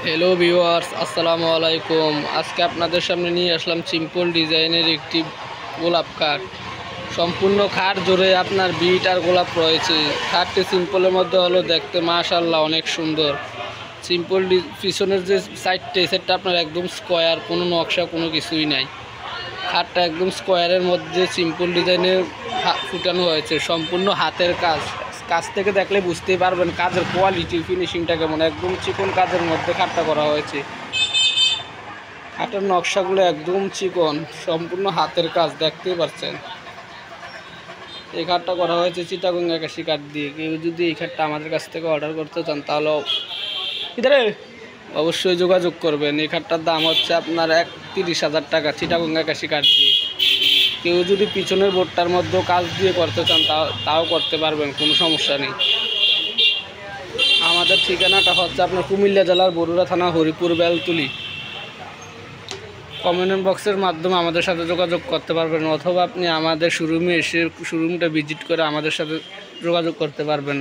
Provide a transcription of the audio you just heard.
Hello viewers, আসসালামু আলাইকুম। আজকে আপনাদের সামনে নিয়ে আসলাম সিম্পল ডিজাইনের একটি গোলাপ কাঠ। সম্পূর্ণ খাট জুড়ে আপনার বিট আর গোলাপ রয়েছে। খাটটি সিম্পলের মধ্যে হলো দেখতে মাশাআল্লাহ অনেক সুন্দর। সিম্পল পিছনের যে সাইডটা, সেটটা আপনার একদম স্কোয়ার, কোনো নকশা কোনো কিছুই নাই। খাটটা একদম স্কোয়ারের মধ্যে সিম্পল ডিজাইনের ফুটানো হয়েছে, সম্পূর্ণ হাতের কাজ। কাছ থেকে দেখলে বুঝতেই পারবেন কাজের কোয়ালিটি, ফিনিশিংটা কেমন। একদম চিকন কাজের মধ্যে খাটটা করা হয়েছে। খাটের নকশাগুলো একদম চিকন, সম্পূর্ণ হাতের কাজ, দেখতেই পাচ্ছেন। এই খাটটা করা হয়েছে চিটাগং আকাশি কাঠ দিয়ে। কেউ যদি এই খাটটা আমাদের কাছ থেকে অর্ডার করতে চান তাহলে অবশ্যই যোগাযোগ করবেন। এই খাটটার দাম হচ্ছে আপনার 30,000 টাকা, চিটাগং আকাশি কাঠ দিয়ে। কেউ যদি পিছনের বোর্ডটার মধ্যেও কাজ দিয়ে করতে চান তাও করতে পারবেন, কোনো সমস্যা নেই। আমাদের ঠিকানাটা হচ্ছে আপনার কুমিল্লা জেলার বরুড়া থানা, হরিপুর বেলতুলি। কমেন্ট বক্সের মাধ্যমে আমাদের সাথে যোগাযোগ করতে পারবেন, অথবা আপনি আমাদের শোরুমে এসে শোরুমটা ভিজিট করে আমাদের সাথে যোগাযোগ করতে পারবেন।